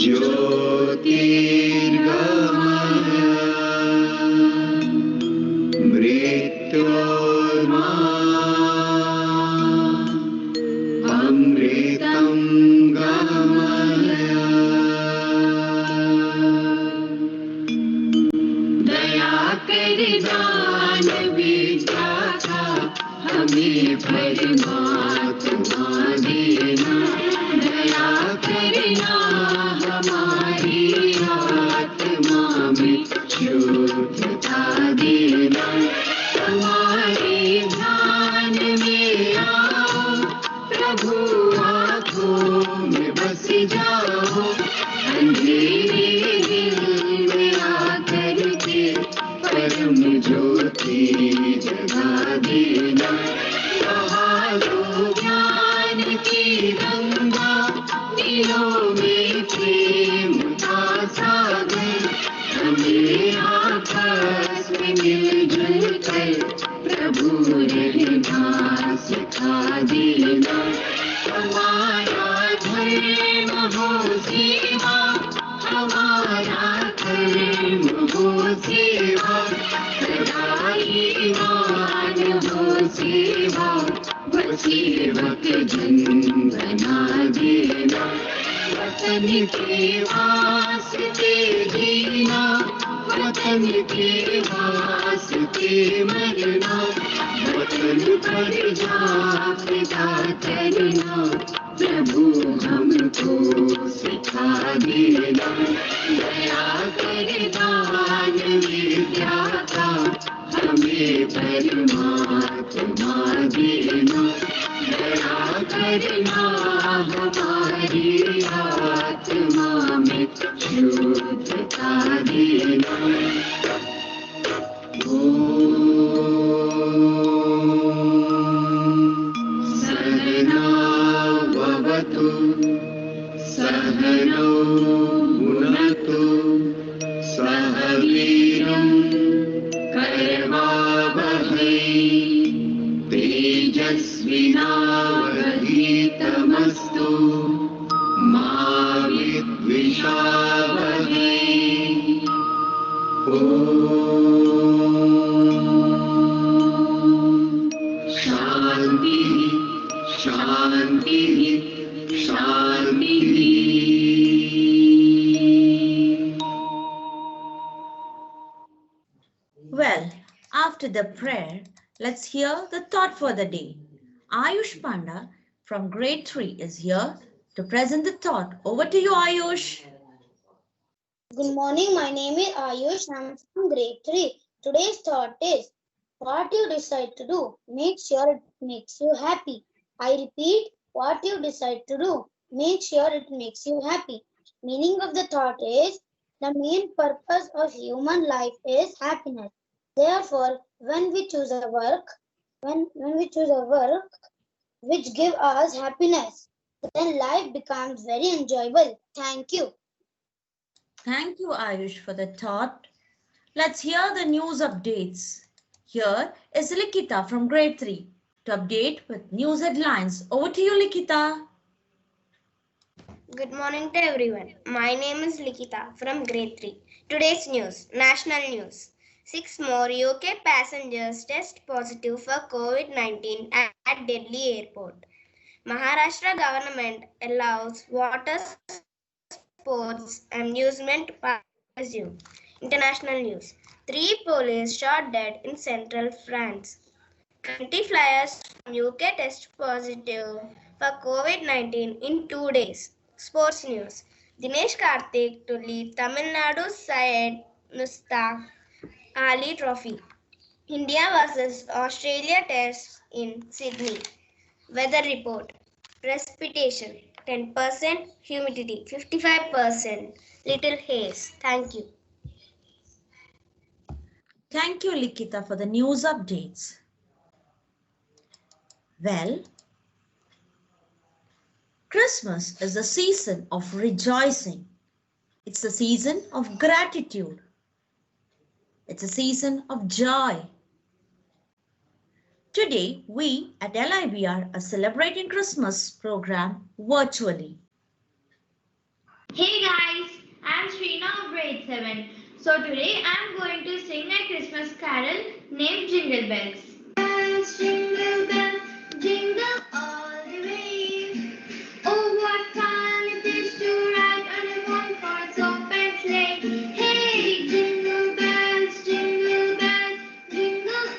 ज्योतिर्गमय मृत्योर्मा अमृतं गमय दया कर दानवी दाता हमें परमात्मा देना दया करना हमारी आत्मा में शुद्धता देना हमारे ध्यान में आओ प्रभु आँखों में बस जाओ अंधेरे दिल में आकर के परम ज्योति जगा देना बहारो ज्ञान की गंगा दिलों में प्रेम का सागर हमें आपस में मिलजुल कर प्रभु रहना सिखा देना हमारा धर्म हो सेवा हमारा धर्म हो सेवा सदा ईमान हो सेवा सेवक जन बना देना वतन के वास्ते जीना वतन के वास्ते मरना वतन पर जा फिदा करना प्रभु हमको सिखा देना दया कर दान विद्या का हमें परमात्मा देना दया करना हमारी आत्मा में शुद्धता देना सहना भवतु सहनौ भुनक्तु सह वीर्यं करवावहै तेजस्विनावधीतमस्तु मा विद्विषावहै शांति शांति शांति Well, after the prayer, let's hear the thought for the day. Ayush Panda from grade 3 is here to present the thought. Over to you, Ayush. Good morning, my name is Ayush. I am from grade 3. Today's thought is, what you decide to do, make sure it makes you happy. I repeat, what you decide to do, make sure it makes you happy. Meaning of the thought is, the main purpose of human life is happiness. Therefore, when we choose a work which give us happiness, then life becomes very enjoyable. Thank you. Thank you, Ayush, for the thought. Let's hear the news updates. Here is Likita from grade 3 to update with news headlines. Over to you, Likita. Good morning to everyone. My name is Likita from grade 3. Today's news, national news. 6 more UK passengers test positive for COVID-19 at Delhi airport. Maharashtra government allows water sports amusement parks to resume. International news. 3 police shot dead in central France. 20 flyers from UK test positive for COVID-19 in 2 days. Sports news. Dinesh Karthik to lead Tamil Nadu side Mustaq Ali Trophy. India vs Australia test in Sydney. Weather report. Precipitation 10%, humidity 55%, little haze. Thank you. Thank you, Likita, for the news updates. Well, Christmas is the season of rejoicing. It's the season of gratitude. It's a season of joy. Today, we at LIBR are celebrating Christmas program virtually. Hey guys, I'm Sreena of grade 7. So today I'm going to sing a Christmas carol named Jingle Bells. Jingle bells, jingle all the way. Oh, what fun it is to ride on a one-horse open sleigh. Hey, jingle bells, jingle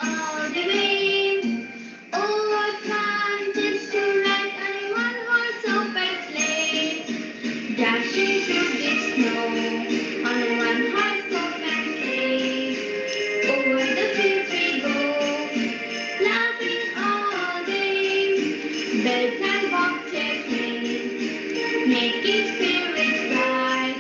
all the way. Oh, what fun it is to ride on a one-horse open sleigh. Dashing through the snow on a one-horse open sleigh. Over the fields we go, laughing all day. Bells and bobtails ring, making spirits bright.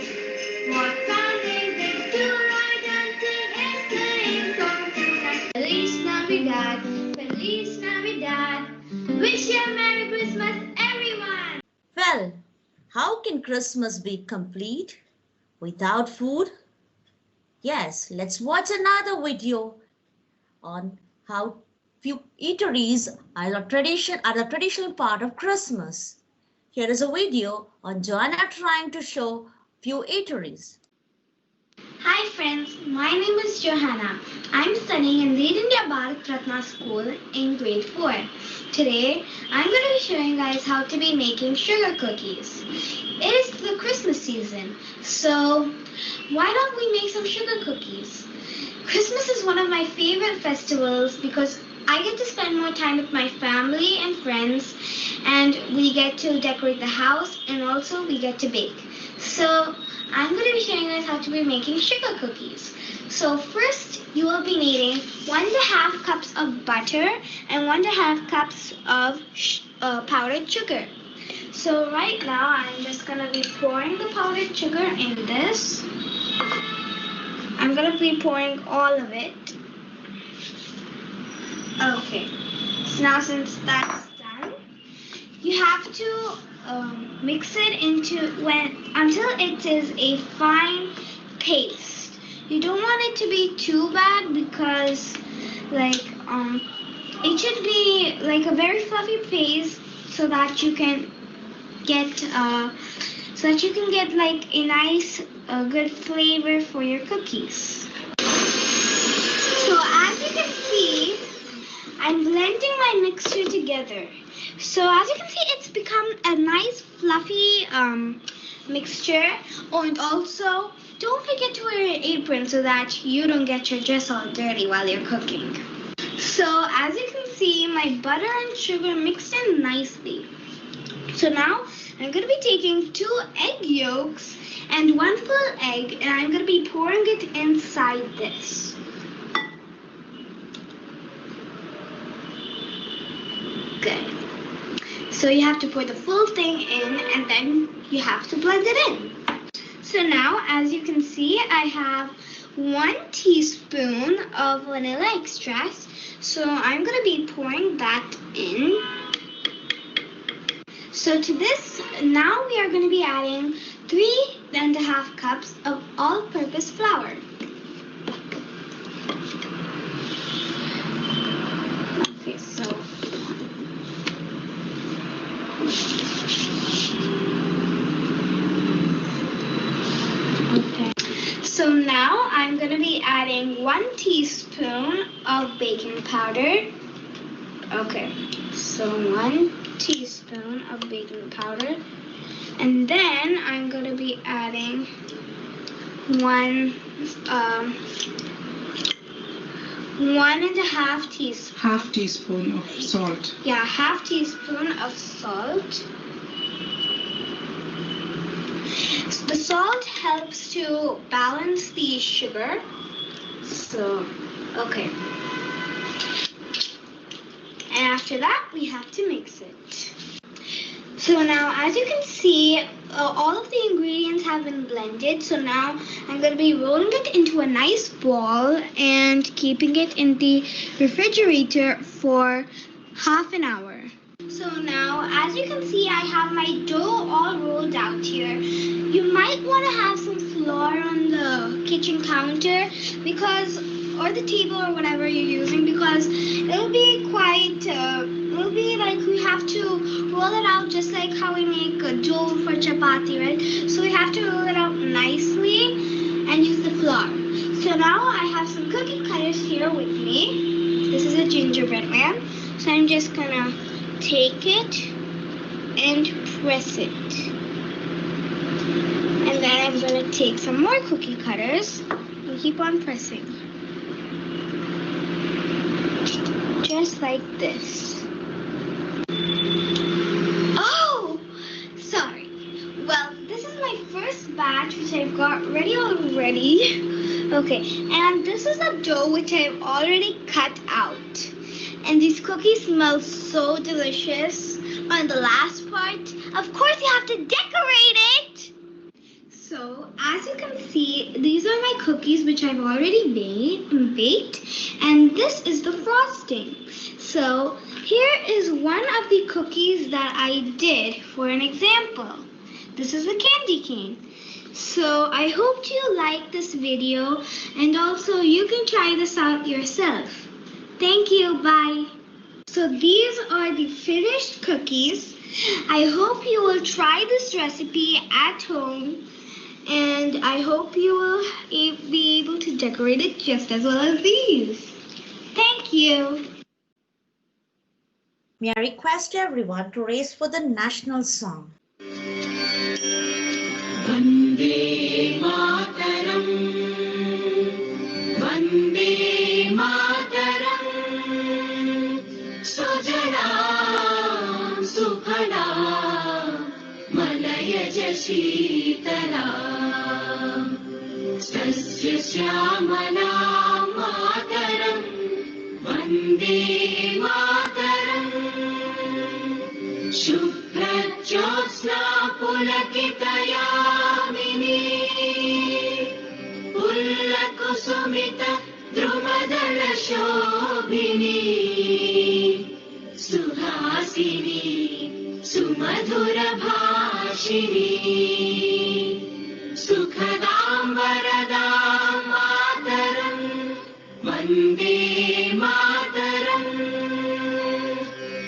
What fun is it to ride and sing a sleighing song tonight? Feliz Navidad, Feliz Navidad. Wish you a Merry Christmas, everyone. Well, how can Christmas be complete without food? Yes, let's watch another video on how few eateries are the traditional part of Christmas. Here is a video on Joanna trying to show few eateries. Hi friends, my name is Johanna. I'm studying in the India Bharat Ratnas school in grade 4. Today, I'm going to be showing you guys how to be making sugar cookies. It is the Christmas season, so why don't we make some sugar cookies? Christmas is one of my favorite festivals because I get to spend more time with my family and friends, and we get to decorate the house, and also we get to bake. So I'm going to be showing you guys how to be making sugar cookies. So first, you will be needing 1½ cups of butter and 1½ cups of powdered sugar. So right now, I'm just going to be pouring the powdered sugar in this. I'm going to be pouring all of it. Okay, so now since that's done, you have to mix it until it is a fine paste. You don't want it to be too bad because it should be like a very fluffy paste so that you can get like a nice good flavor for your cookies. So as you can see, I'm blending my mixture together. So as you can see, it's become a nice fluffy mixture. Oh, and also don't forget to wear your apron so that you don't get your dress all dirty while you're cooking. So as you can see, my butter and sugar mixed in nicely. So now I'm going to be taking 2 egg yolks and 1 full egg, and I'm going to be pouring it inside this. Good. So you have to pour the full thing in, and then you have to blend it in. So now, as you can see, I have 1 teaspoon of vanilla extract. So I'm going to be pouring that in. So to this, now we are going to be adding 3½ cups of all-purpose flour. Okay, so So now I'm going to be adding 1 teaspoon of baking powder. Okay, so 1 teaspoon of baking powder. And then I'm going to be adding 1½ teaspoon. Half teaspoon of salt. Yeah, ½ teaspoon of salt. The salt helps to balance the sugar. So, okay. And after that, we have to mix it. So now, as you can see, all of the ingredients have been blended. So now I'm going to be rolling it into a nice ball and keeping it in the refrigerator for ½ an hour. So now, as you can see, I have my dough all rolled out here. You might want to have some flour on the kitchen counter or the table or whatever you're using, because it'll be quite will be like we have to roll it out just like how we make a dough for chapati, right? So we have to roll it out nicely and use the flour. So now I have some cookie cutters here with me. This is a gingerbread man. So I'm just gonna take it and press it. And then I'm gonna take some more cookie cutters and keep on pressing. Just like this. Oh, sorry. Well, this is my first batch which I've got ready already. Okay, and this is the dough which I've already cut out. And these cookies smell so delicious. On the last part, of course you have to decorate it. So, as you can see, these are my cookies which I've already baked, and this is the frosting. So, here is one of the cookies that I did for an example. This is a candy cane. So, I hope you like this video, and also you can try this out yourself. Thank you, bye. So, these are the finished cookies. I hope you will try this recipe at home. And I hope you will be able to decorate it just as well as these. Thank you. May I request everyone to raise for the national song. Vande Mataram, Vande Mataram, Sujalam Sukhalam, Malayaj Sheetalam, Sasya Shyamalam Mataram, Vande Mataram, Shubhrajyosna Pulakitayamini, Pullakusumita Drumadala Shobhini, Suhasini Sumadhura Bhashini, Sukhadam Varadam Mataram, Vande Mataram,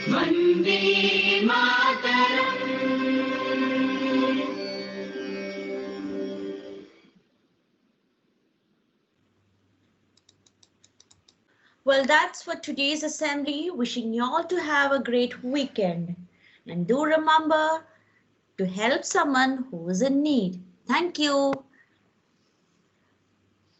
Vande Mataram. Well, that's for today's assembly. Wishing you all to have a great weekend. And do remember to help someone who is in need. Thank you.